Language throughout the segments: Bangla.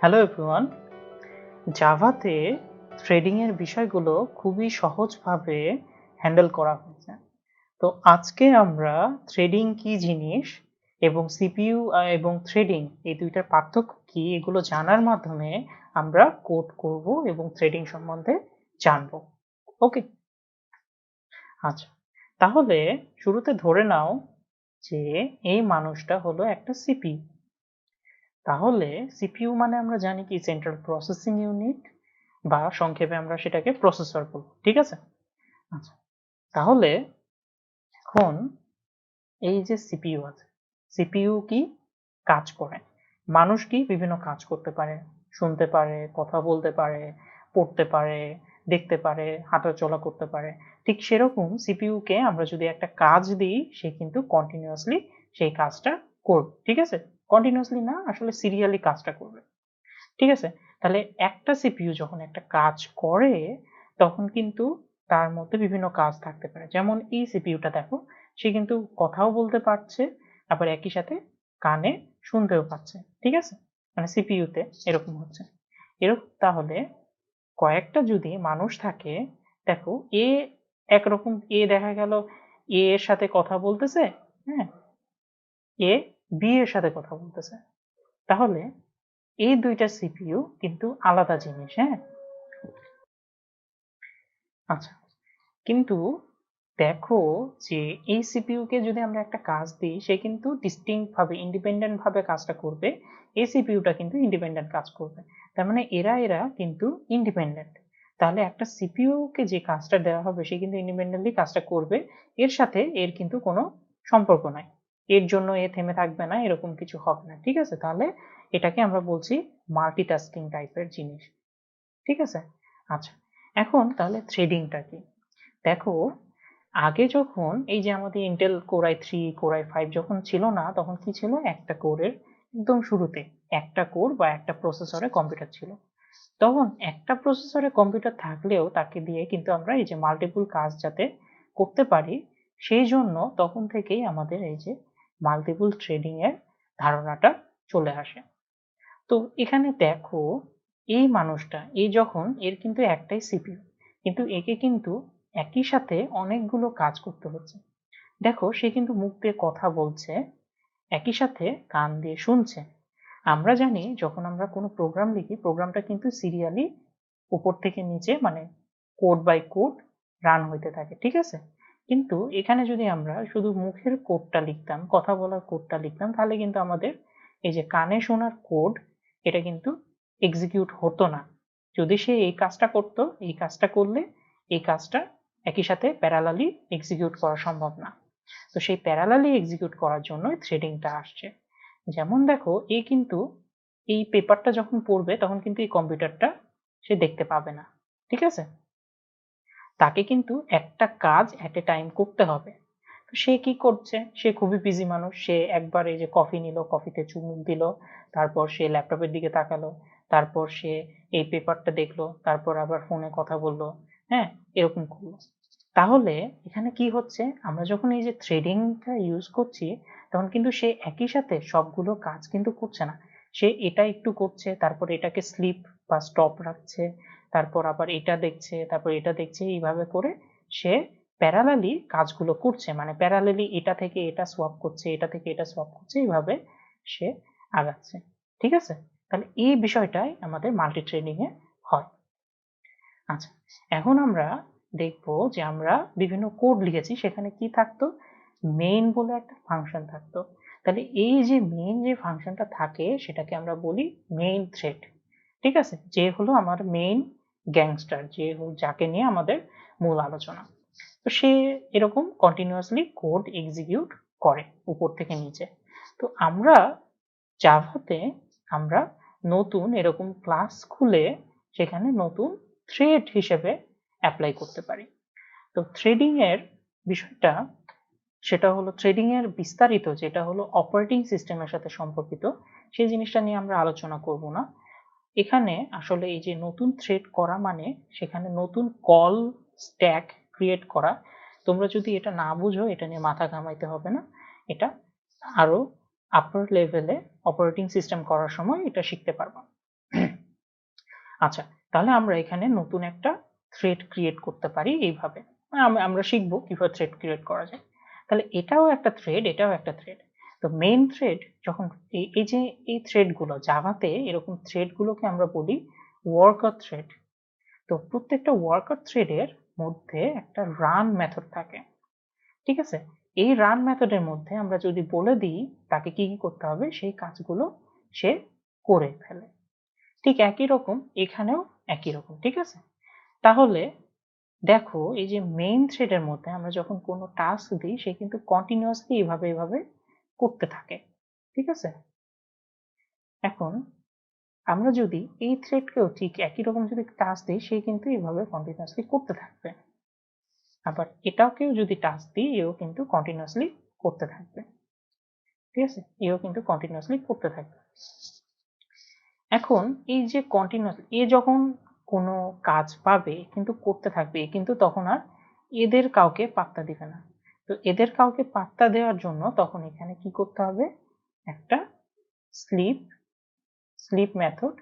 Hello everyone. জাভাতে থ্রেডিং এর বিষয়গুলো খুবই সহজভাবে হ্যান্ডেল করা হয়েছে। তো আজকে আমরা থ্রেডিং কি জিনিস এবং সিপিইউ এবং থ্রেডিং এই দুইটার পার্থক্য কি এগুলো জানার মাধ্যমে আমরা কোড করব এবং থ্রেডিং সম্বন্ধে জানবো। ওকে? আচ্ছা। তাহলে শুরুতে ধরে নাও যে এই মানুষটা হলো একটা সিপিইউ। তাহলে সিপিইউ মানে আমরা জানি কি সেন্ট্রাল প্রসেসিং ইউনিট বা সংক্ষেপে আমরা সেটাকে প্রসেসর বলবো। ঠিক আছে? আচ্ছা। তাহলে এখন এই যে সিপিইউ আছে, সিপিইউ কি কাজ করে? মানুষ কি বিভিন্ন কাজ করতে পারে, শুনতে পারে, কথা বলতে পারে, পড়তে পারে, দেখতে পারে, হাঁটাচলা করতে পারে। ঠিক সেরকম সিপিইউ কে আমরা যদি একটা কাজ দিই সে কিন্তু কন্টিনিউয়াসলি সেই কাজটা করবে। ঠিক আছে? কন্টিনিউয়াসলি না, আসলে সিরিয়ালি কাজটা করবে। ঠিক আছে? তাহলে একটা সিপিইউ যখন একটা কাজ করে তখন কিন্তু তার মধ্যে বিভিন্ন কাজ থাকতে পারে। যেমন এই সিপিইউটা দেখো, সে কিন্তু কথাও বলতে পারছে, আবার একই সাথে কানে শুনতেও পাচ্ছে। ঠিক আছে? মানে সিপিইউতে এরকম হচ্ছে। এরকম তাহলে কয়েকটা যদি মানুষ থাকে, দেখো এ একরকম দেখা গেল এ এর সাথে কথা বলতেছে, হ্যাঁ? এ বি এর সাথে কথা বলতেছে। তাহলে এই ২ টা সিপিইউ কিন্তু আলাদা জিনিস, হ্যাঁ? আচ্ছা। কিন্তু দেখো যে এই সিপিইউ কে যদি আমরা একটা কাজ দিই সে কিন্তু ডিস্টিংক্ট ভাবে ইন্ডিপেন্ডেন্ট ভাবে কাজটা করবে। এই সিপিইউটা কিন্তু ইন্ডিপেন্ডেন্ট কাজ করবে। তার মানে এরা কিন্তু ইন্ডিপেন্ডেন্ট। তাহলে একটা সিপিইউ কে যে কাজটা দেওয়া হবে সে কিন্তু ইন্ডিপেন্ডেন্টলি কাজটা করবে। এর সাথে এর কিন্তু কোনো সম্পর্ক নাই। এর জন্য এ থেমে থাকবে না, এরকম কিছু হবে না। ঠিক আছে? তাহলে এটাকে আমরা বলছি মাল্টিটাস্কিং টাইপের জিনিস। ঠিক আছে? আচ্ছা। এখন তাহলে থ্রেডিংটা কি? দেখো, আগে যখন এই যে আমাদের Intel core i3 core i5 যখন ছিল না তখন কি ছিল, একটা কোরের একদম শুরুতে একটা কোর বা একটা প্রসেসরে কম্পিউটার ছিল। তখন একটা প্রসেসরে কম্পিউটার থাকলেও তাকে দিয়ে কিন্তু আমরা এই যে মাল্টিপল কাজ যাতে করতে পারি সেই জন্য তখন থেকেই আমাদের এই যে মাল্টিপল থ্রেডিং এর ধারণাটা চলে আসে। তো এখানে দেখো এই মানুষটা এই যখন এর কিন্তু একটাই সিপিইউ, কিন্তু একে কিন্তু একই সাথে অনেকগুলো কাজ করতে হচ্ছে। দেখো সে কিন্তু মুখ দিয়ে কথা বলছে, একই সাথে কান দিয়ে শুনছে। আমরা জানি যখন আমরা কোনো প্রোগ্রাম লিখি প্রোগ্রামটা কিন্তু সিরিয়ালি উপর থেকে নিচে মানে কোড বাই কোড রান হইতে থাকে। ঠিক আছে? কিন্তু এখানে যদি আমরা শুধু মুখের কোডটা লিখতাম, কথা বলার কোডটা লিখতাম তাহলে কিন্তু আমাদের এই যে কানে শোনার কোড এটা কিন্তু এক্সিকিউট হতো না। যদি সে এই কাজটা করতো, এই কাজটা করলে এই কাজটা একই সাথে প্যারালালি এক্সিকিউট করা সম্ভব না। তো সেই প্যারালালি এক্সিকিউট করার জন্যই থ্রেডিংটা আসছে। যেমন দেখো এ কিন্তু এই পেপারটা যখন পড়বে তখন কিন্তু এই কম্পিউটারটা সে দেখতে পাবে না। ঠিক আছে? তাকে কিন্তু একটা কাজ এট এ টাইম করতে হবে। তো সে কি করছে, সে খুবই বিজি মানুষ, সে একবার এই যে কফি নিল, কফিতে চুমুক দিল, তারপর সে ল্যাপটপের দিকে তাকালো, তারপর সে এই পেপারটা দেখলো, তারপর আবার ফোনে কথা বললো, হ্যাঁ? এরকম করলো। তাহলে এখানে কি হচ্ছে, আমরা যখন এই যে থ্রেডিংটা ইউজ করছি তখন কিন্তু সে একই সাথে সবগুলো কাজ কিন্তু করছে না। সে এটা একটু করছে, তারপর এটাকে স্লিপ বা স্টপ রাখছে, তারপর আবার এটা দেখছে, তারপর এটা দেখছে, এইভাবে করে সে প্যারালালি কাজগুলো করছে, মানে প্যারালালি এটা থেকে এটা সোয়াপ করছে, এটা থেকে এটা সোয়াপ করছে, এইভাবে সে আগাচ্ছে। ঠিক আছে? তাহলে এই বিষয়টাই আমাদের মাল্টি থ্রেডিং এ হয়। আচ্ছা, এখন আমরা দেখব যে আমরা বিভিন্ন কোড লিখেছি সেখানে কি থাকতো, মেইন বলে একটা ফাংশন থাকতো। তাহলে এই যে মেইন যে ফাংশনটা থাকে সেটাকে আমরা বলি মেইন থ্রেড। ঠিক আছে? যে হলো আমার মেইন গ্যাংস্টার, যে যাকে নিয়ে আমাদের মূল আলোচনা। তো সে এরকম কন্টিনিউয়াসলি কোড এক্সিকিউট করে উপর থেকে নিচে। তো আমরা জাভাতে আমরা নতুন এরকম ক্লাস খুলে সেখানে নতুন থ্রেড হিসেবে অ্যাপ্লাই করতে পারি। তো থ্রেডিং এর বিষয়টা সেটা হলো থ্রেডিং এর বিস্তারিত যেটা হলো অপারেটিং সিস্টেমের সাথে সম্পর্কিত সেই জিনিসটা নিয়ে আমরা আলোচনা করব না। এখানে আসলে এই যে নতুন থ্রেড করা মানে সেখানে নতুন কল স্ট্যাক ক্রিয়েট করা। তোমরা যদি এটা না বুঝো এটা নিয়ে মাথা ঘামাইতে হবে না। এটা আরো আপার লেভেলে অপারেটিং সিস্টেম করার সময় এটা শিখতে পারবা। আচ্ছা, তাহলে আমরা এখানে নতুন একটা থ্রেড ক্রিয়েট করতে পারি এইভাবে। আমরা শিখবো কিভাবে থ্রেড ক্রিয়েট করা যায়। তাহলে এটাও একটা থ্রেড, এটাও একটা থ্রেড। তো মেইন থ্রেড যখন এই যে এই থ্রেডগুলো জাভাতে এরকম থ্রেডগুলোকে আমরা বলি ওয়ার্কার থ্রেড। তো প্রত্যেকটা ওয়ার্কার থ্রেডের মধ্যে একটা রান মেথড থাকে, ঠিক আছে? এই রান মেথডের মধ্যে আমরা যদি বলে দিই তাকে কি কি করতে হবে সেই কাজগুলো সে করে ফেলে। ঠিক একই রকম এখানেও একই রকম, ঠিক আছে? তাহলে দেখো এই যে মেইন থ্রেডের মধ্যে আমরা যখন কোনো টাস্ক দিই সে কিন্তু কন্টিনিউয়াসলি এভাবে করতে থাকে, ঠিক আছে? এখন আমরা যদি এই থ্রেডকেও ঠিক একই রকম যদি টাস্ক দিই সে কিন্তু এভাবে কন্টিনিউয়াসলি করতে থাকবে। আবার এটাকেও যদি টাস্ক দিই এও কিন্তু কন্টিনিউয়াসলি করতে থাকবে, ঠিক আছে? এও কিন্তু কন্টিনিউয়াসলি করতে থাকবে। এখন এই যে কন্টিনিউয়াস এ যখন কোনো কাজ পাবে কিন্তু করতে থাকবে, কিন্তু তখন আর এদের কাউকে পাত্তা দিবে না। তো এদের কাউকে পাত্তা দেওয়ার জন্য তখন এখানে কি করতে হবে, একটা স্লিপ মেথড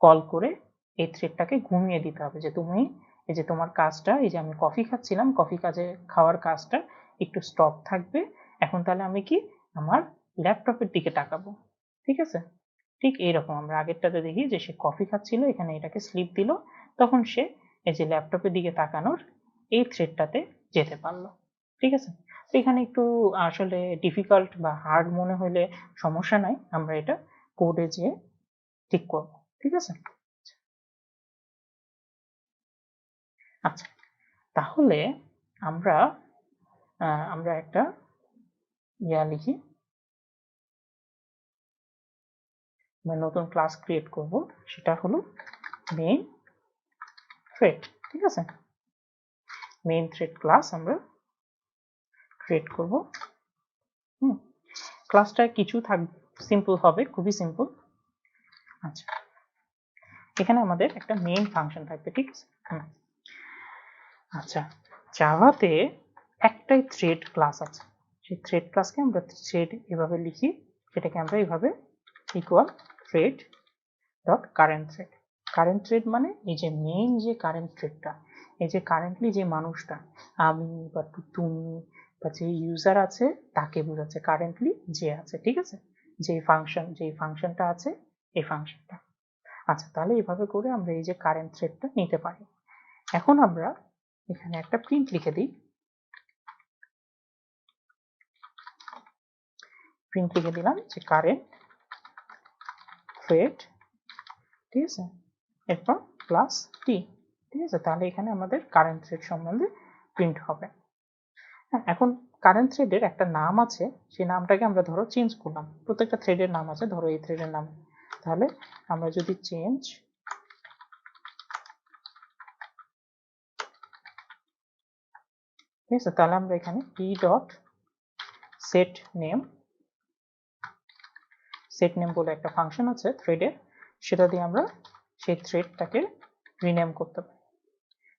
কল করে এই থ্রেডটাকে ঘুমিয়ে দিতে হবে যে তুমি এই যে তোমার কাজটা, এই যে আমি কফি খাচ্ছিলাম, কফি খাওয়ার কাজটা একটু স্টপ থাকবে। এখন তাহলে আমি কি আমার ল্যাপটপের দিকে তাকাবো, ঠিক আছে? ঠিক এইরকম আমরা আগেরটাতে দেখি যে সে কফি খাচ্ছিল, এখানে এটাকে স্লিপ দিল, তখন সে এই যে ল্যাপটপের দিকে তাকানোর এই থ্রেডটাতে যেতে পারলো, ঠিক আছে? তো এখানে একটু আসলে ডিফিকাল্ট বা হার্ড মনে হলে সমস্যা নাই, আমরা এটা কোডে যেয়ে ঠিক করব, ঠিক আছে? আচ্ছা, তাহলে আমরা আমরা একটা লিখি, নতুন ক্লাস ক্রিয়েট করব, সেটা হলো মেইন থ্রেড, ঠিক আছে? মেইন থ্রেড ক্লাস আমরা ক্রিয়েট করব। ক্লাসটা কিছু সিম্পল হবে, খুবই সিম্পল। আচ্ছা, এখানে আমাদের একটা মেইন ফাংশন থাকবে, ঠিক আছে? আচ্ছা, জাভাতে একটাই থ্রেড ক্লাস আছে, সেই থ্রেড ক্লাসকে আমরা থ্রেড এভাবে লিখি, সেটাকে আমরা এইভাবে equal thread dot current thread. Current thread মানে এই যে মেইন যে কারেন্ট থ্রেডটা, এই যে কারেন্টলি যে মানুষটা, আমি বা তুমি বা যে ইউজার আছে তাকে বোঝাচ্ছে কারেন্টলি যে আছে, ঠিক আছে? যে ফাংশনটা আছে এই ফাংশনটা। আচ্ছা, তাহলে এইভাবে করে আমরা এই যে কারেন্ট থ্রেডটা নিতে পারি। এখন আমরা এখানে একটা প্রিন্ট লিখে দিই, প্রিন্ট লিখে দিলাম যে কারেন্ট থ্রেড, ঠিক আছে? এরপর প্লাস টি, ঠিক আছে? তাহলে এখানে আমাদের কারেন্ট থ্রেড সম্বন্ধে প্রিন্ট হবে। হ্যাঁ, এখন কারেন্ট থ্রেডের একটা নাম আছে, সেই নামটাকে আমরা ধরো চেঞ্জ করলাম। প্রত্যেকটা থ্রেডের নাম আছে, ধরো এই থ্রেডের নাম, তাহলে আমরা যদি চেঞ্জ, ঠিক আছে? তাহলে আমরা এখানে টি ডট সেট নেম বলে একটা ফাংশন আছে থ্রেডের, সেটা দিয়ে আমরা সেই থ্রেডটাকে রিনেম করতে পারি,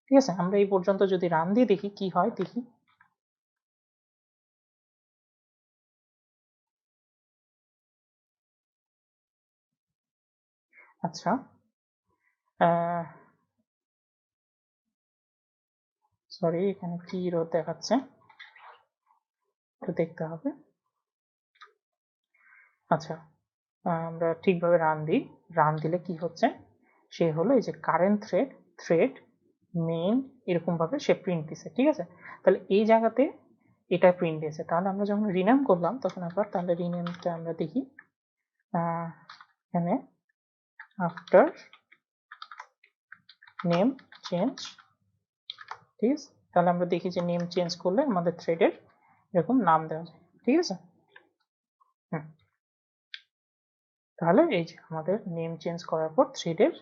ঠিক আছে? আমরা এই পর্যন্ত যদি রান দিয়ে দেখি কি হয়, দেখি। আচ্ছা, সরি এখানে কি এরর দেখাচ্ছে, একটু দেখতে হবে। আচ্ছা, আমরা ঠিকভাবে রান দিই, রান দিলে কি হচ্ছে, সে হলো এই যে কারেন্ট থ্রেড মেইন এরকম ভাবে সে প্রিন্ট দিছে, ঠিক আছে? তাহলে এই জায়গাতে এটা প্রিন্ট দিয়েছে। তাহলে আমরা যখন রিনেম করলাম তখন আবার তাহলে রিনেমটা আমরা দেখি, এখানে আফটার নেম চেঞ্জ, ঠিক আছে? তাহলে আমরা দেখি যে নেম চেঞ্জ করলে আমাদের থ্রেডের এরকম নাম দেওয়া যায়, ঠিক আছে? তাহলে এই যে আমাদের নেম চেঞ্জ করার পর থ্রেডের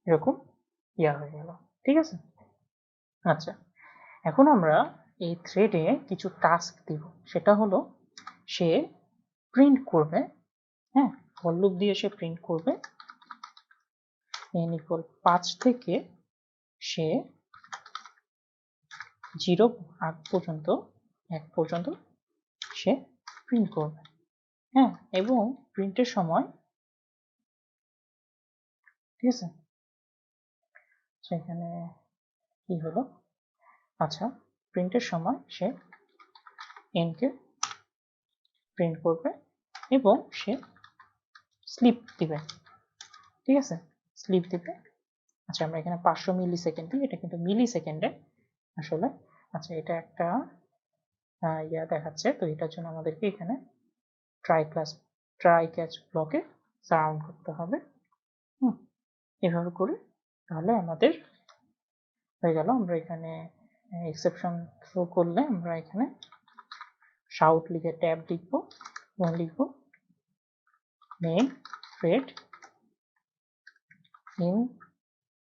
এরকম হয়ে গেল, ঠিক আছে? আচ্ছা, এখন আমরা এই থ্রেডে কিছু টাস্ক দিব, সেটা হলো সে প্রিন্ট করবে, হ্যাঁ, ফর লুপ দিয়ে সে প্রিন্ট করবে n ইকুয়াল 5 থেকে সে 0 আগ পর্যন্ত 1 পর্যন্ত সে প্রিন্ট করবে, হ্যাঁ, এবং প্রিন্টের সময় ঠিক আছে। সেখানে কি হলো, আচ্ছা প্রিন্টের সময় সে n কে প্রিন্ট করবে এবং সে স্লিপ দিবে, ঠিক আছে, স্লিপ দিবে। আচ্ছা আমরা এখানে 500 মিলি সেকেন্ড দিই, এটা কিন্তু মিলি সেকেন্ডে আসলে। আচ্ছা এটা একটা ইয়া দেখাচ্ছে, তো এটার জন্য আমাদেরকে এখানে ট্রাই ক্যাচ ব্লকে সারাউন্ড করতে হবে। এভাবে করে তাহলে আমাদের হয়ে গেল। আমরা এখানে এক্সেপশন থ্রো করলে আমরা এখানে শাউট লিখে ট্যাব লিখবো এবং লিখবো মেইন থ্রেড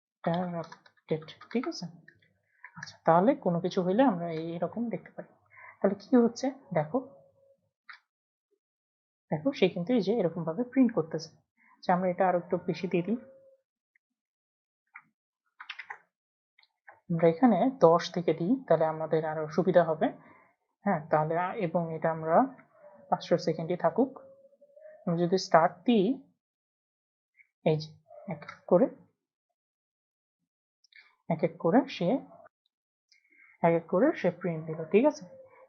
ইন্টারাপ্টেড, ঠিক আছে। আচ্ছা তাহলে কোনো কিছু হইলে আমরা এইরকম দেখতে পারি। তাহলে কি হচ্ছে দেখো, দেখো সে কিন্তু এই যে এরকম ভাবে প্রিন্ট করতেছে। আচ্ছা আমরা এটা আরো একটু বেশি দিয়ে দিই, আমরা এখানে 10 থেকে দিই, তাহলে আমাদের আরো সুবিধা হবে। হ্যাঁ তাহলে এবং এটা আমরা 500 সেকেন্ডই থাকুক। আমরা যদি স্টার্ট দিই, এই যে এক এক করে সে প্রিন্ট দিল, ঠিক আছে।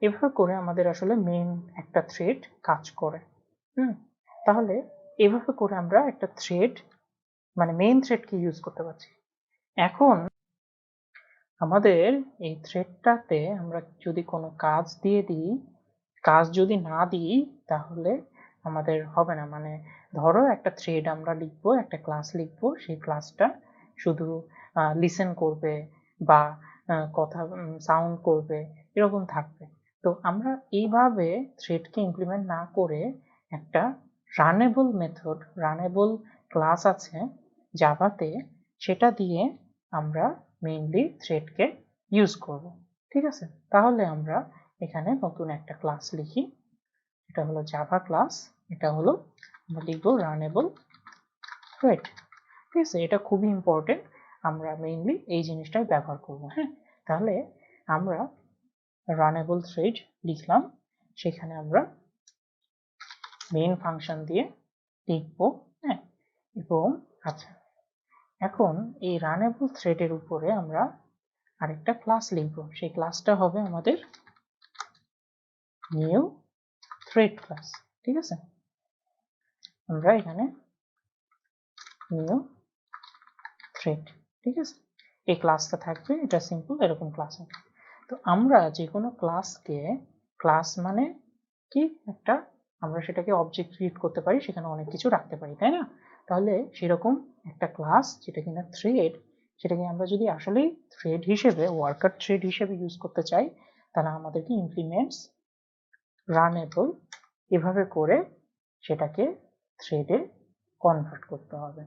এভাবে করে আমাদের আসলে মেইন একটা থ্রেড কাজ করে। তাহলে এভাবে করে আমরা একটা থ্রেড মানে মেইন থ্রেডকে ইউজ করতে পারছি। এখন আমাদের এই থ্রেডটাতে আমরা যদি কোনো কাজ দিয়ে দিই, কাজ যদি না দিই তাহলে আমাদের হবে না। মানে ধরো একটা থ্রেড আমরা লিখবো, একটা ক্লাস লিখবো, সেই ক্লাসটা শুধু লিসেন করবে বা কথা সাউন্ড করবে, এরকম থাকবে। তো আমরা এইভাবে থ্রেডকে ইমপ্লিমেন্ট না করে একটা রানেবল ক্লাস আছে জাভাতে, সেটা দিয়ে আমরা মেইনলি থ্রেডকে ইউজ করব, ঠিক আছে। তাহলে আমরা এখানে নতুন একটা ক্লাস লিখি, এটা হলো জাভা ক্লাস, এটা হলো আমরা লিখবো রানেবল থ্রেড, ঠিক আছে। এটা খুবই ইম্পর্টেন্ট, আমরা মেইনলি এই জিনিসটাই ব্যবহার করব। হ্যাঁ তাহলে আমরা রানেবল থ্রেড লিখলাম, সেখানে আমরা মেইন ফাংশন দিয়ে লিখবো। হ্যাঁ এবং আচ্ছা এখন এই রানেবল থ্রেডের উপরে আমরা আরেকটা ক্লাস লিখবো, সেই ক্লাসটা হবে আমাদের নিউ থ্রেড ক্লাস, ঠিক আছে। আমরা এখানে নিউ থ্রেড, ঠিক আছে, এই ক্লাসটা থাকবে, এটা সিম্পল এরকম ক্লাস হবে। তো আমরা যে কোনো ক্লাসকে, ক্লাস মানে কি একটা, আমরা সেটাকে অবজেক্ট ক্রিয়েট করতে পারি, সেখানে অনেক কিছু রাখতে পারি, তাই না। তাহলে সেরকম একটা ক্লাস যেটা কিনা থ্রেড, সেটাকে আমরা যদি আসলে থ্রেড হিসেবে, ওয়ার্কার থ্রেড হিসেবে ইউজ করতে চাই, তাহলে আমাদেরকে ইমপ্লিমেন্টস রানেবল এভাবে করে সেটাকে থ্রেডে কনভার্ট করতে হবে,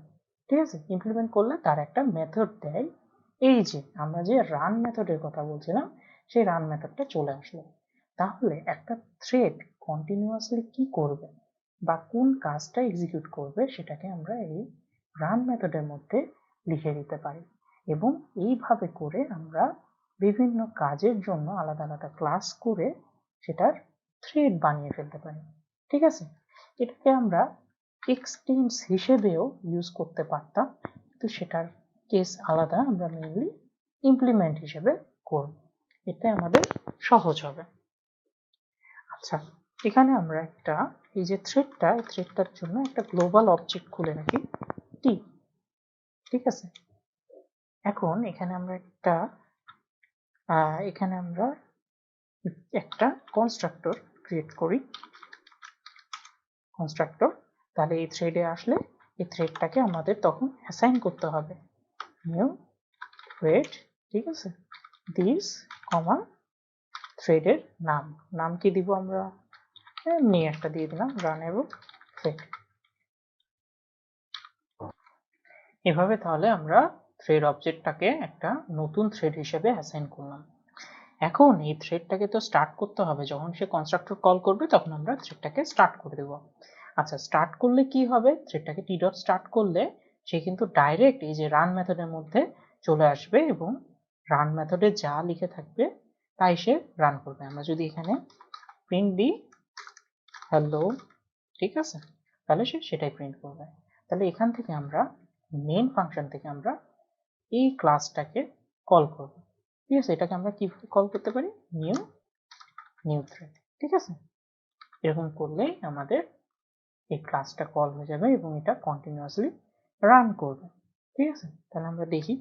ঠিক আছে। ইমপ্লিমেন্ট করলে তার একটা মেথড দেয়, এই যে আমরা যে রান মেথডের কথা বলছিলাম, সেই রান মেথডটা চলে আসলো। তাহলে একটা থ্রেড কন্টিনিউয়াসলি কি করবে বা কোন কাজটা এক্সিকিউট করবে সেটাকে আমরা এই রান মেথডের মধ্যে লিখে দিতে পারি, এবং এইভাবে করে আমরা বিভিন্ন কাজের জন্য আলাদা আলাদা ক্লাস করে সেটার থ্রেড বানিয়ে ফেলতে পারি, ঠিক আছে। এটাকে আমরা এক্সটেন্স হিসেবেও ইউজ করতে পারতাম, কিন্তু সেটার কেস আলাদা, আমরা মেইনলি ইমপ্লিমেন্ট হিসেবে করব, এতে আমাদের সহজ হবে। আচ্ছা এখানে আমরা একটা এই যে থ্রেডটা, এই থ্রেডটার জন্য একটা গ্লোবাল অবজেক্ট খুলে রাখি টি, ঠিক আছে। এখন এখানে আমরা একটা কনস্ট্রাক্টর ক্রিয়েট করি, কনস্ট্রাক্টর। তাহলে এই থ্রেডে আসলে এই থ্রেডটাকে আমাদের তখন অ্যাসাইন করতে হবে নিউ থ্রেড, ঠিক আছে, দিস কমা থ্রেডের নাম কি দিব আমরা, এমনি একটা দিয়ে দিলাম রানেবল থ্রেড। এভাবে তাহলে আমরা থ্রেড অবজেক্টটাকে একটা নতুন থ্রেড হিসেবে অ্যাসাইন করলাম। এখন এই থ্রেডটাকে তো স্টার্ট করতে হবে, যখন সে কনস্ট্রাক্টর কল করবে তখন আমরা থ্রেডটাকে স্টার্ট করে দেব। আচ্ছা স্টার্ট করলে কি হবে, থ্রেডটাকে টি ডট স্টার্ট করলে সে কিন্তু ডাইরেক্ট এই যে রান মেথডের মধ্যে চলে আসবে এবং রান মেথডে যা লিখে থাকবে তাই সে রান করবে। আমরা যদি এখানে প্রিন্ট দিই হ্যালো, ঠিক আছে, তাহলে সে সেটাই প্রিন্ট করবে। তাহলে এখান থেকে আমরা মেইন ফাংশন থেকে আমরা এই ক্লাসটাকে কল করব। ঠিক আছে, এটাকে আমরা কিভাবে কল করতে পারি, নিউ থ্রেড। ঠিক আছে, এরকম করলেই আমাদের এই ক্লাসটা কল হয়ে যাবে এবং এটা কন্টিনিউয়াসলি রান করবে। ঠিক আছে, তাহলে আমরা দেখি।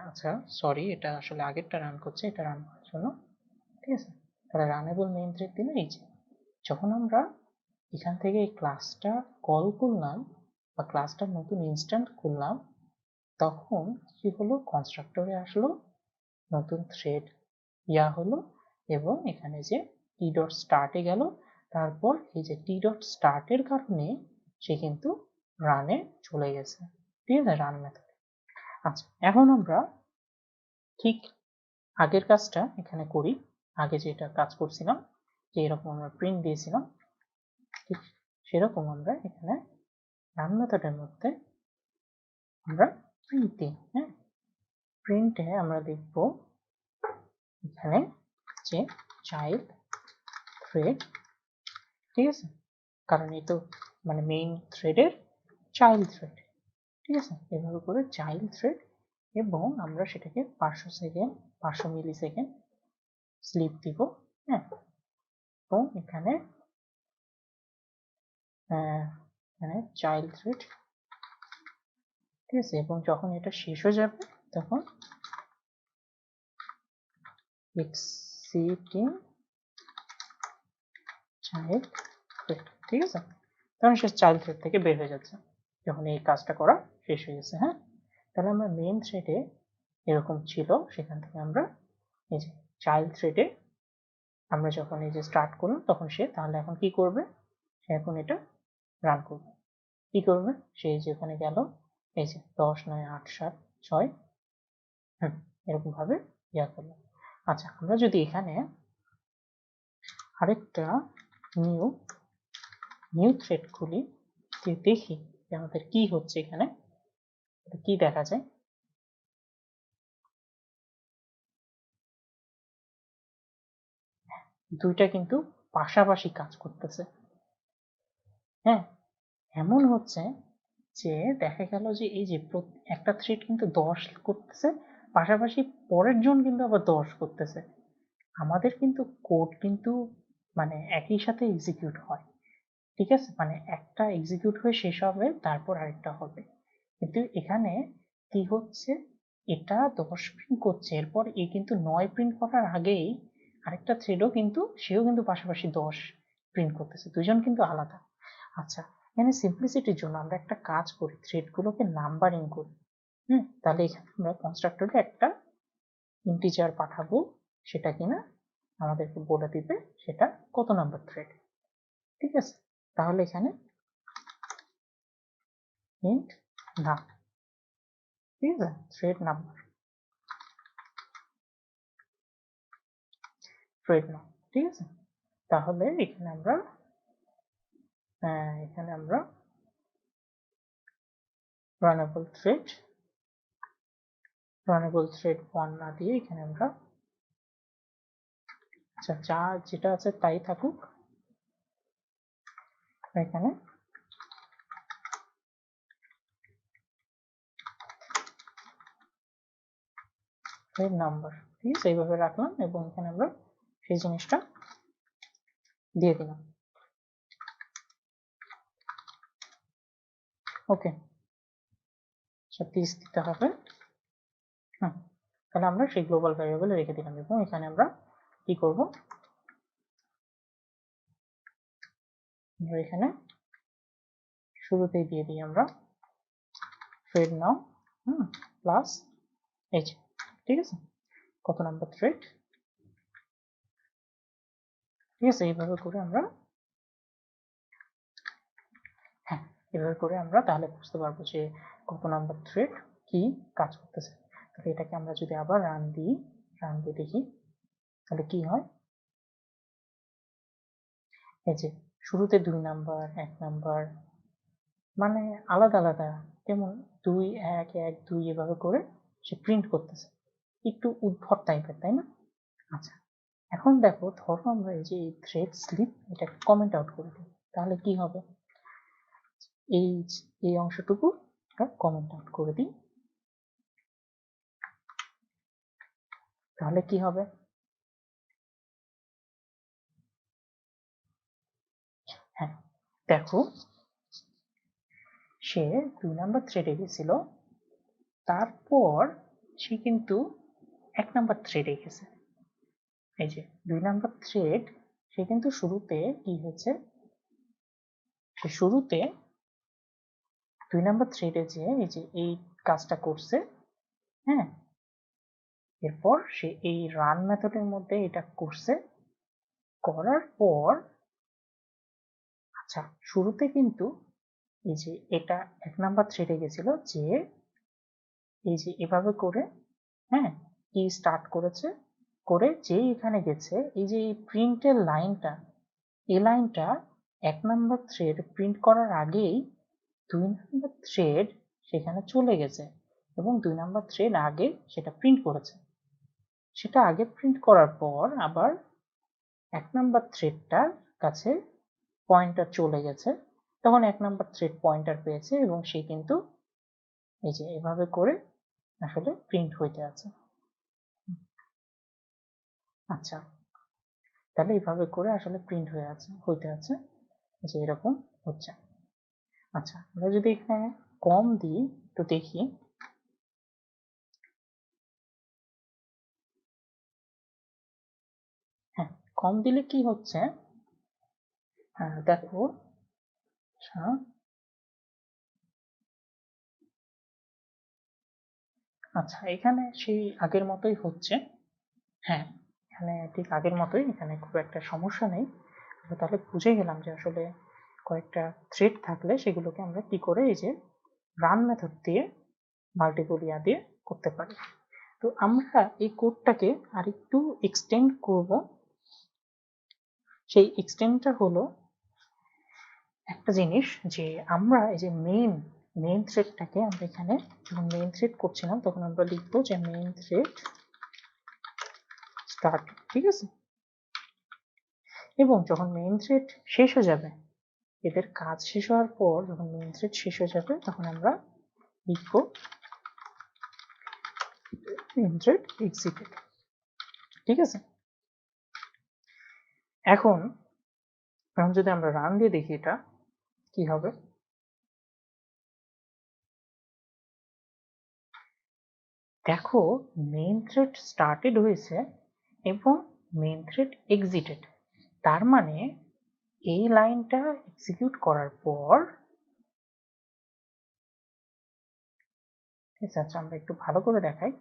আচ্ছা সরি, এটা আসলে আগেরটা রান করছে, এটা রান করার জন্য। ঠিক আছে, তাহলে রানেবল মেইন থ্রেড দিলে এই যে যখন আমরা এখান থেকে এই ক্লাসটা কল করলাম বা ক্লাসটার নতুন ইনস্ট্যান্ট করলাম, তখন কি হলো, কনস্ট্রাক্টরে আসলো, নতুন থ্রেড ইয়া হলো এবং এখানে যে টি ডট স্টার্টে গেল, তারপর এই যে টি ডট স্টার্টের কারণে সে কিন্তু রানে চলে গেছে। ঠিক আছে, রান মেথড। আচ্ছা, এখন আমরা ঠিক আগের কাজটা এখানে করি। আগে যেটা কাজ করছিলাম, যে এরকম আমরা প্রিন্ট দিয়েছিলাম, ঠিক সেরকম আমরা এখানে রান মেথডের মধ্যে আমরা প্রিন্ট দিই। হ্যাঁ, প্রিন্টে আমরা লিখব এখানে যে চাইল্ড থ্রেড। ঠিক আছে, কারণ এই তো মানে মেইন থ্রেডের চাইল্ড থ্রেড। ঠিক আছে, এভাবে করে চাইল্ড থ্রেড, এবং আমরা সেটাকে 500 মিলি সেকেন্ড স্লিপ দিব। হ্যাঁ, এবং এখানে চাইল্ড থ্রেড। ঠিক আছে, এবং যখন এটা শেষ হয়ে যাবে তখন এক্সিটিং চাইল্ড থ্রেড। ঠিক আছে, তখন সে চাইল্ড থ্রেড থেকে বের হয়ে যাচ্ছে যখন এই কাজটা করা শেষ হয়ে গেছে। হ্যাঁ, তাহলে আমরা মেইন থ্রেডে এরকম ছিল, সেখান থেকে আমরা এই যে চাইল্ড থ্রেডে আমরা যখন এই যে স্টার্ট করলাম তখন সে তাহলে এখন কি করবে, সে এখন এটা রান করবে। কি করবে, সে যেখানে গেল এই যে 10 9 8 7 6 এরকম ভাবে ইয়া করলো। আচ্ছা, আমরা যদি এখানে আরেকটা নিউ থ্রেড খুলি, দেখি যে আমাদের কি হচ্ছে, এখানে কি দেখা যায়। দুইটা কিন্তু পাশাপাশি কাজ করতেছে। হ্যাঁ, এমন হচ্ছে যে দেখা গেল যে এই যে একটা থ্রেড কিন্তু 10 করতেছে, পাশাপাশি পরের জন কিন্তু আবার 10 করতেছে। আমাদের কিন্তু কোড কিন্তু মানে একই সাথে এক্সিকিউট হয়। ঠিক আছে, মানে একটা এক্সিকিউট হয়ে শেষ হবে, তারপর আরেকটা হবে। কিন্তু এখানে কি হচ্ছে, এটা 10 প্রিন্ট করছে, এরপর এ কিন্তু 9 প্রিন্ট করার আগেই আরেকটা থ্রেডও কিন্তু সেও কিন্তু পাশাপাশি 10 প্রিন্ট করতেছে, দুজন কিন্তু আলাদা। আচ্ছা, এখানে সিম্পলিসিটির জন্য আমরা একটা কাজ করি, থ্রেডগুলোকে নাম্বারিং করি। তাহলে এখানে আমরা কনস্ট্রাক্টরে একটা ইন্টিজার পাঠাবো, সেটা কিনা আমাদেরকে বলে দিবে সেটা কত নাম্বার থ্রেড। ঠিক আছে, তাহলে এখানে ইন্ট নাম, ঠিক আছে, থ্রেড নাম্বার, থ্রেড নাম। ঠিক আছে, তাহলে এখানে আমরা রানেবল থ্রেড 1 না দিয়ে এখানে আমরা আচ্ছা যা যেটা আছে তাই থাকুক, এখানে থ্রেড নাম্বার। ঠিক আছে, এইভাবে রাখলাম এবং এখানে আমরা সেই জিনিসটা দিয়ে দিলাম। ওকে, আচ্ছা 30 দিতে হবে। তাহলে আমরা সেই গ্লোবাল ভ্যারিয়েবল রেখে দিলাম এবং এখানে আমরা কি করব, আমরা এখানে শুরুতেই দিয়ে দিই আমরা থ্রেড নাও প্লাস এইচ। ঠিক আছে, কত নাম্বার থ্রেড। ঠিক আছে, এইভাবে করে আমরা এভাবে করে আমরা তাহলে বুঝতে পারবো যে কত নাম্বার থ্রেড কি কাজ করতেছে। তাহলে এটাকে আমরা যদি আবার রান দিয়ে দেখি তাহলে কি হয়। এই যে শুরুতে 2 নাম্বার 1 নাম্বার মানে আলাদা আলাদা, যেমন 2 1 1 2 এভাবে করে সে প্রিন্ট করতেছে, একটু উদ্ভট টাইপের, তাই না? আচ্ছা, এখন দেখো, ধরো আমরা এই যে থ্রেড স্লিপ এটা কমেন্ট আউট করে দিই, তাহলে কি হবে, এই অংশটুকু আমরা কমেন্ট আউট করে দিই, তাহলে কি হবে? হ্যাঁ, দেখো সে 2 নাম্বার থ্রেডে গেছিল, তারপর সে কিন্তু 1 নাম্বার থ্রেডে গেছে। এই যে 2 নাম্বার থ্রেড, সে কিন্তু শুরুতে কি হয়েছে, সে শুরুতে 2 নাম্বার থ্রেডে যে এই যে এই কাজটা করছে, হ্যাঁ, এরপর সে এই রান মেথডের মধ্যে এটা করছে, করার পর আচ্ছা শুরুতে কিন্তু এই যে এটা 1 নাম্বার থ্রেডে গেছিল, যে এই যে এভাবে করে, হ্যাঁ, কি স্টার্ট করেছে, করে যেই এখানে গেছে, এই যে এই প্রিন্টের লাইনটা, এই লাইনটা 1 নাম্বার থ্রেড প্রিন্ট করার আগেই 2 নাম্বার থ্রেড সেখানে চলে গেছে এবং 2 নাম্বার থ্রেড আগে সেটা প্রিন্ট করেছে। সেটা আগে প্রিন্ট করার পর আবার 1 নাম্বার থ্রেডটার কাছে পয়েন্টার চলে গেছে, তখন 1 নাম্বার থ্রেড পয়েন্টার পেয়েছে এবং সে কিন্তু এই যে এভাবে করে আসলে প্রিন্ট হইতে আছে। আচ্ছা, তাহলে এইভাবে করে আসলে প্রিন্ট হইতে আছে, যে এরকম হচ্ছে। আচ্ছা, আমরা যদি এখানে কম দিই তো দেখি, হ্যাঁ, কম দিলে কি হচ্ছে, দেখো, আচ্ছা আচ্ছা এখানে সেই আগের মতোই হচ্ছে, হ্যাঁ, এখানে ঠিক আগের মতোই, এখানে খুব একটা সমস্যা নেই। আমরা তাহলে বুঝে গেলাম যে আসলে কয়েকটা থ্রেড থাকলে সেগুলোকে আমরা কি করে এই যে রান মেথড দিয়ে মাল্টিপল দিয়ে করতে পারি। তো আমরা এই কোডটাকে আরেকটু এক্সটেন্ড করব। সেই এক্সটেন্ডটা হলো একটা জিনিস, যে আমরা এই যে মেইন থ্রেডটাকে আমরা এখানে যখন মেইন থ্রেড করছিলাম তখন আমরা লিখবো যে মেইন থ্রেড স্টার্ট, ঠিক আছে, এবং যখন মেইন থ্রেড শেষ হয়ে যাবে, এদের কাজ শেষ হওয়ার পর যখন মেইন থ্রেড শেষ হয়ে যাবে তখন আমরা লিখবো মেইন থ্রেড এক্সিটেড, ঠিক আছে। এখন এখন যদি আমরা রান দিয়ে দেখি এটা কি হবে, দেখো মেইন থ্রেড স্টার্টেড হয়েছে এবং মেইন থ্রেড এক্সিটেড, তার মানে এই লাইনটা এক্সিকিউট করার পর, ঠিক আছে, আচ্ছা আমরা একটু ভালো করে দেখাই।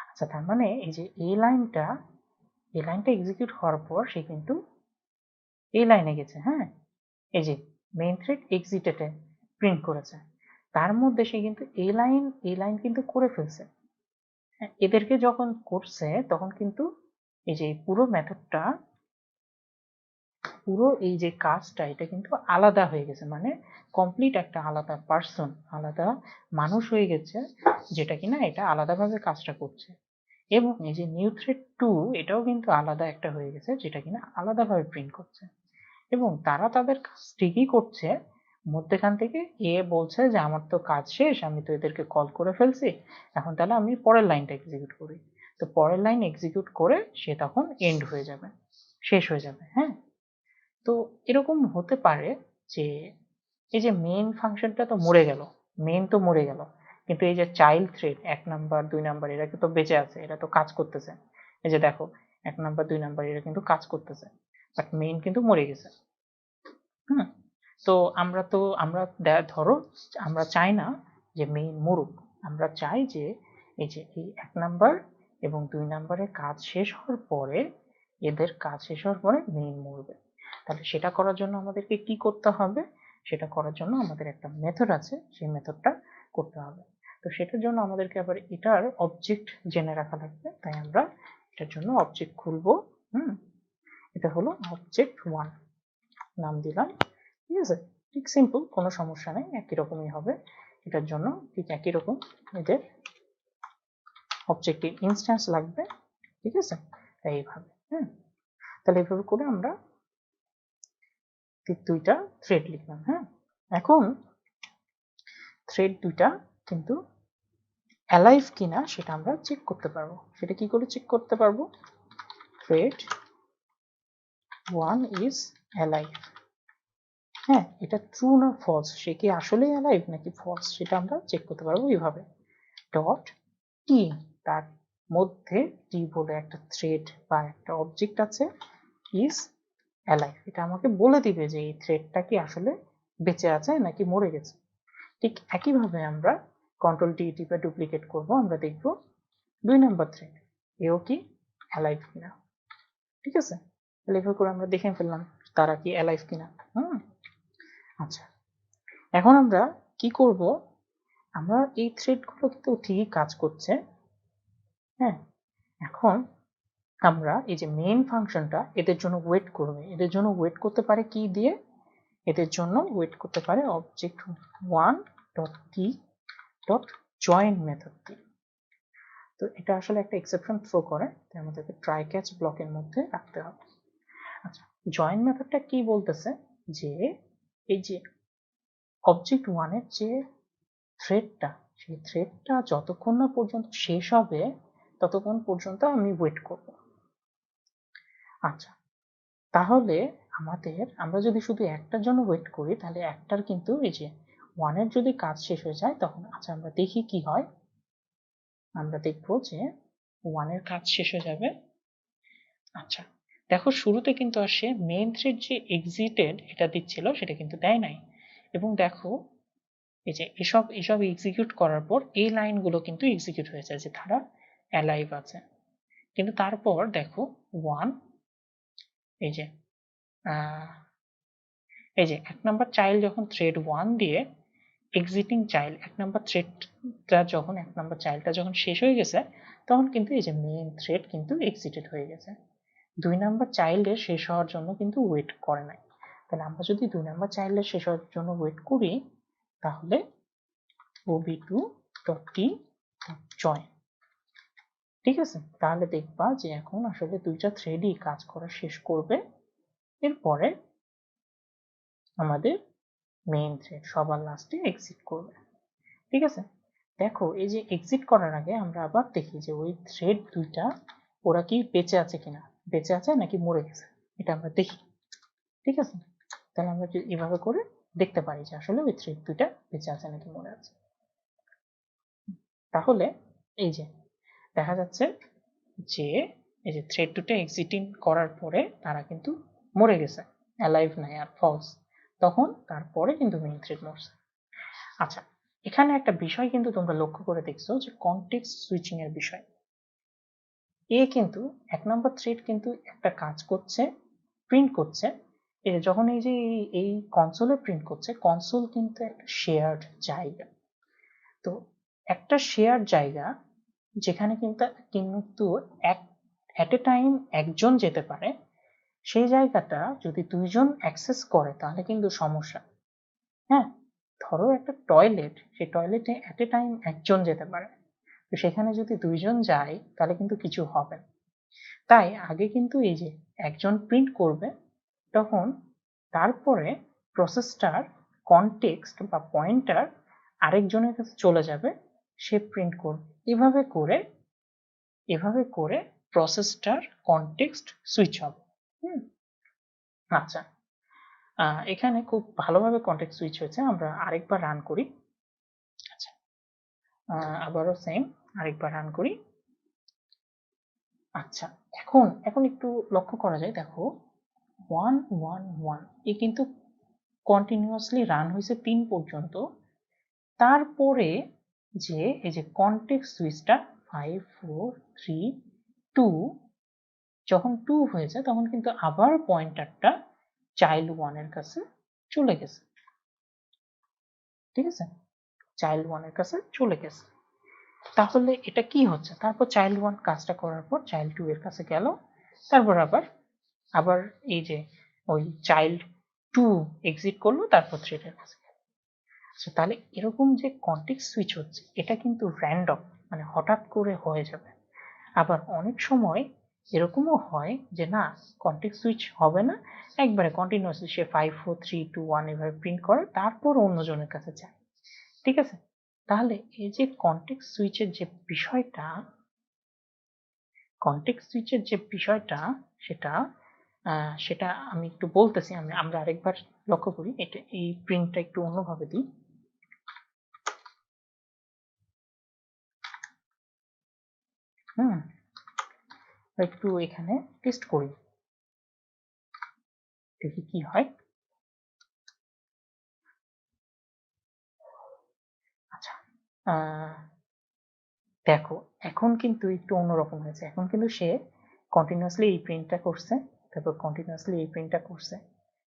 আচ্ছা, তার মানে এই যে এই লাইনটা এক্সিকিউট হওয়ার পর সে কিন্তু এই লাইনে গেছে, হ্যাঁ, এই যে মেইন থ্রেড এক্সিটেডে প্রিন্ট করেছে, তার মধ্যে সে কিন্তু এই লাইন কিন্তু করে ফেলছে। হ্যাঁ, এদেরকে যখন করছে তখন কিন্তু এই যে পুরো মেথডটা, পুরো এই যে কাজটা এটা কিন্তু আলাদা হয়ে গেছে, মানে কমপ্লিট একটা আলাদা পার্সন, আলাদা মানুষ হয়ে গেছে, যেটা কিনা এটা আলাদাভাবে কাজটা করছে। এবং এই যে নিউ থ্রেড 2 এটাও কিন্তু আলাদা একটা হয়ে গেছে, যেটা কিনা আলাদাভাবে প্রিন্ট করছে, এবং তারা তাদের কাজ ঠিকই করছে। মধ্যেখান থেকে এ বলছে যে আমার তো কাজ শেষ, আমি তো এদেরকে কল করে ফেলছি, এখন তাহলে আমি পরের লাইনটা এক্সিকিউট করি। তো পরের লাইন এক্সিকিউট করে সে তখন এন্ড হয়ে যাবে, শেষ হয়ে যাবে। হ্যাঁ, তো এরকম হতে পারে যে এই যে মেইন ফাংশনটা তো মরে গেল, মেইন তো মরে গেল, কিন্তু এই যে চাইল্ড থ্রেড 1 নাম্বার 2 নাম্বার এরা তো বেঁচে আছে, এরা তো কাজ করতেছে। এই যে দেখো 1 নাম্বার 2 নাম্বার এরা কিন্তু কাজ করতেছে, বাট মেইন কিন্তু মরে গেছে। হুম, তো ধরো আমরা চাই না যে মেইন মরুক, আমরা চাই যে এই যে এই 1 নাম্বার এবং 2 নাম্বারের কাজ শেষ হওয়ার পরে, এদের কাজ শেষ হওয়ার পরে মেইন মরবে। তাহলে সেটা করার জন্য আমাদেরকে কি করতে হবে, সেটা করার জন্য আমাদের একটা মেথড আছে, সেই মেথডটা করতে হবে। তো সেটার জন্য আমাদেরকে আবার এটার অবজেক্ট জেনে রাখা লাগবে, তাই আমরা এটার জন্য অবজেক্ট খুলবো। হুম, এটা হলো অবজেক্ট 1, নাম দিলাম, ঠিক আছে, ঠিক সিম্পল, কোনো সমস্যা নেই, একই রকমই হবে এটার জন্য, ঠিক একই রকম এদের অবজেক্টিভ ইনস্ট্যান্স লাগবে, ঠিক আছে, এইভাবে। হ্যাঁ, তাহলে এইভাবে করে আমরা দুইটা থ্রেড লিখলাম। হ্যাঁ, এখন থ্রেড দুইটা কিন্তু অ্যালাইভ কিনা সেটা আমরা চেক করতে পারবো। সেটা কি করে চেক করতে পারবো? Thread 1 is alive. হ্যাঁ, এটা ট্রু না ফলস, সে কি আসলেই অ্যালাইভ নাকি ফলস, সেটা আমরা চেক করতে পারবো এইভাবে। ডট টি, তার মধ্যে টি বলে একটা থ্রেড বা একটা অবজেক্ট আছে, ইজ অ্যালাইভ। এটা আমাকে বলে দিবে যে এই থ্রেডটা কি আসলে বেঁচে আছে নাকি মরে গেছে। ঠিক একইভাবে আমরা কন্ট্রোল টি টিপে ডুপ্লিকেট করব, আমরা দেখব 2 নাম্বার থ্রেড এও কি অ্যালাইভ কিনা। ঠিক আছে, তাহলে এভাবে করে আমরা দেখে ফেললাম তারা কি অ্যালাইভ কিনা। আচ্ছা, এখন আমরা কি করব, আমরা এই থ্রেডগুলো কিন্তু ঠিকই কাজ করছে। হ্যাঁ, এখন আমরা এই যে মেইন ফাংশনটা এদের জন্য ওয়েট করবে, এদের জন্য ওয়েট করতে পারে কি দিয়ে, এদের জন্য ওয়েট করতে পারে object 1 dot T dot join method দিয়ে। তো এটা আসলে একটা এক্সেপশন থ্রো করে, তাই আমাদেরকে ট্রাই ক্যাচ ব্লকের মধ্যে রাখতে হবে। আচ্ছা, জয়েন মেথডটা কি বলতেছে যে এই যে অবজেক্ট 1 এর যে থ্রেডটা, সেই থ্রেডটা যতক্ষণ না পর্যন্ত শেষ হবে ততক্ষণ পর্যন্ত আমি ওয়েট করব। আচ্ছা, তাহলে আমরা যদি শুধু একটার জন্য ওয়েট করি তাহলে একটার কিন্তু এই যে 1 এর যদি কাজ শেষ হয়ে যায় তখন, আচ্ছা আমরা দেখি কি হয়। আমরা দেখব যে 1 এর কাজ শেষ হয়ে যাবে। আচ্ছা, দেখো শুরুতে কিন্তু আর সে মেইন থ্রেড যে এক্সিটেড এটা দিচ্ছিল সেটা কিন্তু দেয় নাই, এবং দেখো এই যে এসব এক্সিকিউট করার পর এই লাইনগুলো কিন্তু এক্সিকিউট হয়েছে যে তারা অ্যালাইভ আছে। কিন্তু তারপর দেখো 1 এই যে এই যে 1 নাম্বার চাইল্ড যখন থ্রেড 1 দিয়ে এক্সিটিং চাইল্ড 1 নাম্বার থ্রেডটা যখন 1 নাম্বার চাইল্ডটা যখন শেষ হয়ে গেছে তখন কিন্তু এই যে মেইন থ্রেড কিন্তু এক্সিটেড হয়ে গেছে। 2 নাম্বার চাইল্ডের শেষ হওয়ার জন্য কিন্তু ওয়েট করে নাই। তাহলে আমরা যদি 2 নাম্বার চাইল্ডের শেষ হওয়ার জন্য ওয়েট করি তাহলে ob2.t.join। ঠিক আছে, তাহলে দেখবা যে এখন আসলে দুইটা থ্রেডই কাজ করা শেষ করবে, এরপরে আমাদের মেইন থ্রেড সবার লাস্টে এক্সিট করবে। ঠিক আছে, দেখো এই যে এক্সিট করার আগে আমরা আবার দেখি যে ওই থ্রেড দুইটা ওরা কি বেঁচে আছে কিনা, বেঁচে আছে নাকি মরে গেছে, এটা আমরা দেখি। ঠিক আছে, তাহলে আমরা এভাবে করে দেখতে পারি যে আসলে ওই থ্রেড দুইটা বেঁচে আছে নাকি মরে আছে। তাহলে এই যে দেখা যাচ্ছে যে এই যে থ্রেড দুটো এক্সিটিং করার পরে তারা কিন্তু মরে গেছে, অ্যালাইভ নাই আর ফলস, তখন তারপরে কিন্তু মেইন থ্রেড মরছে। আচ্ছা, এখানে একটা বিষয় কিন্তু তোমরা লক্ষ্য করে দেখছো যে কনটেক্সট সুইচিং এর বিষয়। কিন্তু 1 নম্বর থ্রেড কিন্তু একটা কাজ করছে, প্রিন্ট করছে। যখন এই যে এই কনসোলে প্রিন্ট করছে, কনসোল কিন্তু একটা শেয়ার্ড জায়গা। তো একটা শেয়ার জায়গা যেখানে কিন্তু এট এ টাইম একজন যেতে পারে, সেই জায়গাটা যদি দুইজন অ্যাক্সেস করে তাহলে কিন্তু সমস্যা। হ্যাঁ, ধরো একটা টয়লেট, সেই টয়লেটে এট এ টাইম একজন যেতে পারে, তো সেখানে যদি দুইজন যায় তাহলে কিন্তু কিছু হবে না। তাই আগে কিন্তু এই যে একজন প্রিন্ট করবে, তখন তারপরে প্রসেসটার কনটেক্সট বা পয়েন্টার আরেকজনের কাছে চলে যাবে, সে প্রিন্ট করবে। এভাবে করে প্রসেসটার কনটেক্সট সুইচ হবে। আচ্ছা, এখানে খুব ভালোভাবে কনটেক্সট সুইচ হয়েছে, আমরা আরেকবার রান করি। আচ্ছা, আবারও সেম আরেকবার রান করি। আচ্ছা, এখন একটু লক্ষ্য করা যায়, দেখো 111 এ কিন্তু কন্টিনিউয়াসলি রান হয়েছে 3 পর্যন্ত। তারপরে যে এই যে কনটেক্সট সুইচটা 5 4 3 2 যখন 2 হয়েছে তখন কিন্তু আবার পয়েন্টারটা চাইল্ড 1 এর কাছে চলে গেছে। ঠিক আছে, চাইল্ড 1 এর কাছে চলে গেছে। তাহলে এটা কি হচ্ছে, তারপর চাইল্ড 1 কাজটা করার পর চাইল্ড 2 এর কাছে গেল, তারপর আবার এই যে ওই চাইল্ড 2 এক্সিট করলো, তারপর থ্রেডের কাছে গেল। আচ্ছা, তাহলে এরকম যে কনটেক্সট সুইচ হচ্ছে এটা কিন্তু র্যান্ডম, মানে হঠাৎ করে হয়ে যাবে। আবার অনেক সময় এরকমও হয় যে না, কন্টেক্সট সুইচ হবে না, একবারে কন্টিনিউয়াসলি সে 5 4 3 2 1 এভাবে প্রিন্ট করে, তারপর অন্যজনের কাছে যায়। ঠিক আছে? তাহলে এই যে কন্টেক্সট সুইচের যে বিষয়টা, সেটা সেটা আমি একটু বলতেছি, আমরা আরেকবার লক্ষ্য করি। এটা, এই প্রিন্টটা একটু অন্যভাবে দিই। একটু এখানে টেস্ট করি, দেখি কি হয়। আচ্ছা, দেখো এখন কিন্তু একটু অন্যরকম হয়েছে। এখন কিন্তু সে কন্টিনিউয়াসলি এই প্রিন্টটা করছে, তারপর কন্টিনিউয়াসলি এই প্রিন্টটা করছে।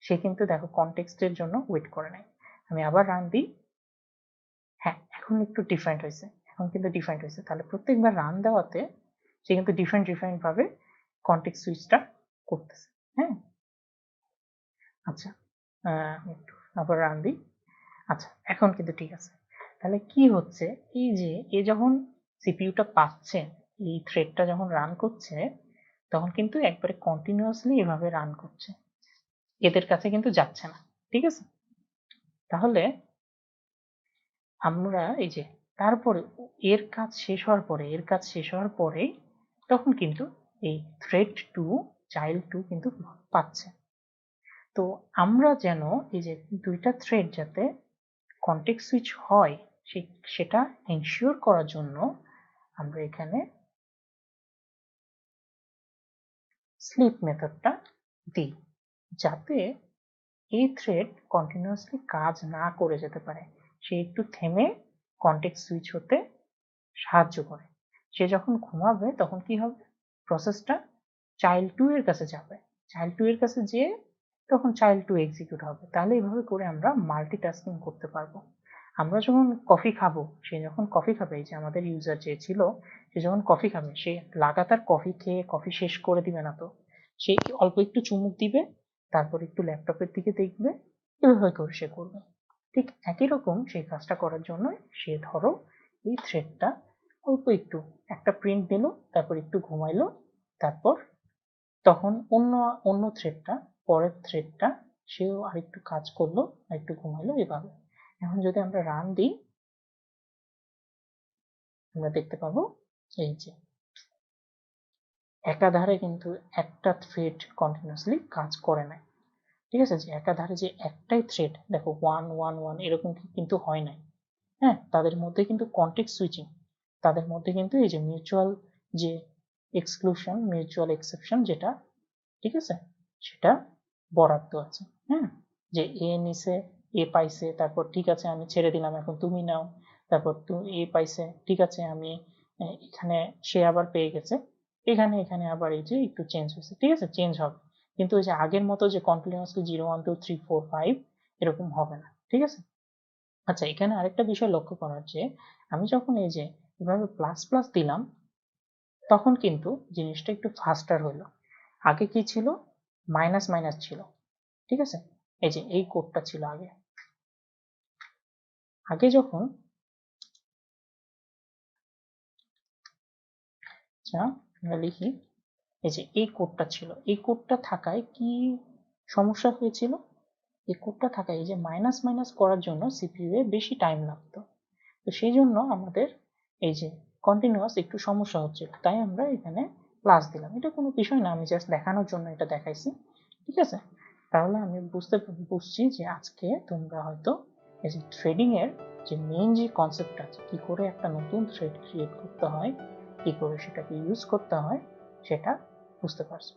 সে কিন্তু দেখো কনটেক্সটের জন্য ওয়েট করে নাই। আমি আবার রান দিই। হ্যাঁ, এখন একটু ডিফারেন্ট হয়েছে, তাহলে প্রত্যেকবার রান দেওয়াতে সে কিন্তু ডিফারেন্ট ভাবে কনটেক্সট সুইচটা করতেছে। হ্যাঁ, আচ্ছা, একটু আবার রান দিই। আচ্ছা, এখন কিন্তু ঠিক আছে। তাহলে কি হচ্ছে, এই যে এ যখন সিপিইউটা পাচ্ছে, এই থ্রেডটা যখন রান করছে, তখন কিন্তু একবারে কন্টিনিউয়াসলি এভাবে রান করছে, এদের কাছে কিন্তু যাচ্ছে না। ঠিক আছে? তাহলে আমরা এই যে তারপরে এর কাজ শেষ হওয়ার পরে তখন কিন্তু এই থ্রেড টু, চাইল্ড টু কিন্তু পাচ্ছে। তো আমরা যেন এই যে দুইটা থ্রেড যাতে কন্টেক্সট সুইচ হয়, সেটা এনশিওর করার জন্য আমরা এখানে স্লিপ মেথডটা দিই, যাতে এই থ্রেড কন্টিনিউয়াসলি কাজ না করে যেতে পারে, সে একটু থেমে কন্টেক্সট সুইচ হতে সাহায্য করে। সে যখন ঘুমাবে তখন কি হবে, প্রসেসটা চাইল্ড টু এর কাছে যাবে, চাইল্ড টু এর কাছে যেয়ে তখন চাইল্ড টু এক্সিকিউট হবে। তাহলে এইভাবে করে আমরা মাল্টিটাস্কিং করতে পারবো। আমরা যখন কফি খাবো, সে যখন কফি খাবে, এই যে আমাদের ইউজার যে ছিল, সে যখন কফি খাবে, সে লাগাতার কফি খেয়ে কফি শেষ করে দিবে না তো, সে অল্প একটু চুমুক দিবে, তারপর একটু ল্যাপটপের দিকে দেখবে, এভাবে করে সে করবে। ঠিক একই রকম সেই কাজটা করার জন্য সে ধরো এই থ্রেডটা অল্প একটু একটা প্রিন্ট দিল, তারপর একটু ঘুমাইলো, তারপর তখন অন্য অন্য থ্রেডটা, পরের থ্রেডটা সেও আরেকটু কাজ করলো, আরেকটু ঘুমাইলো, এভাবে। এখন যদি আমরা রান দিই, আমরা দেখতে পাবো এই যে একাধারে কিন্তু একটা থ্রেড কন্টিনিউয়াসলি কাজ করে না। ঠিক আছে? যে একাধারে যে একটাই থ্রেড, দেখো 1 1 1 এরকম কিন্তু হয় নাই। হ্যাঁ, তাদের মধ্যে কিন্তু কন্টেক্সট সুইচিং, তাদের মধ্যে কিন্তু এই যে মিউচুয়াল যে এক্সক্লুশন, মিউচুয়াল এক্সেপশন যেটা, ঠিক আছে, সেটা বরাদ্দ আছে। হ্যাঁ, যে এ নিছে, এ পাইছে, তারপর ঠিক আছে আমি ছেড়ে দিলাম, এখন তুমি নাও, তারপর এ পাইছে, ঠিক আছে আমি, এখানে সে আবার পেয়ে গেছে, এখানে আবার এই যে একটু চেঞ্জ হয়েছে, ঠিক আছে, চেঞ্জ হবে, কিন্তু ওই যে আগের মতো যে কন্টিনিউয়াসলি 0 1 2 3 4 5 এরকম হবে না। ঠিক আছে? আচ্ছা, এখানে আরেকটা বিষয় লক্ষ্য করার, যে আমি যখন এই যে এভাবে প্লাস প্লাস দিলাম, তখন কিন্তু জিনিসটা একটু ফাস্টার হলো। আগে কি ছিল, মাইনাস মাইনাস ছিল। ঠিক আছে? এই যে এই কোডটা ছিল আগে, আগে যখন, আচ্ছা আমরা লিখি, এই যে এই কোডটা ছিল, এই কোডটা থাকায় কি সমস্যা হয়েছিল, এই কোডটা থাকায় এই যে মাইনাস মাইনাস করার জন্য সিপিইউ এ বেশি টাইম লাগতো। তো সেই জন্য আমাদের এই যে কন্টিনিউয়াস একটু সমস্যা হচ্ছিল, তাই আমরা এখানে প্লাস দিলাম। এটা কোনো বিষয় না, আমি জাস্ট দেখানোর জন্য এটা দেখাইছি। ঠিক আছে? তাহলে আমি বুঝছি যে আজকে তোমরা হয়তো এই যে থ্রেডিং এর যে মেইন যে কনসেপ্ট আছে, কি করে একটা নতুন থ্রেড ক্রিয়েট করতে হয়, কি করে সেটাকে ইউজ করতে হয়, সেটা বুঝতে পারছো।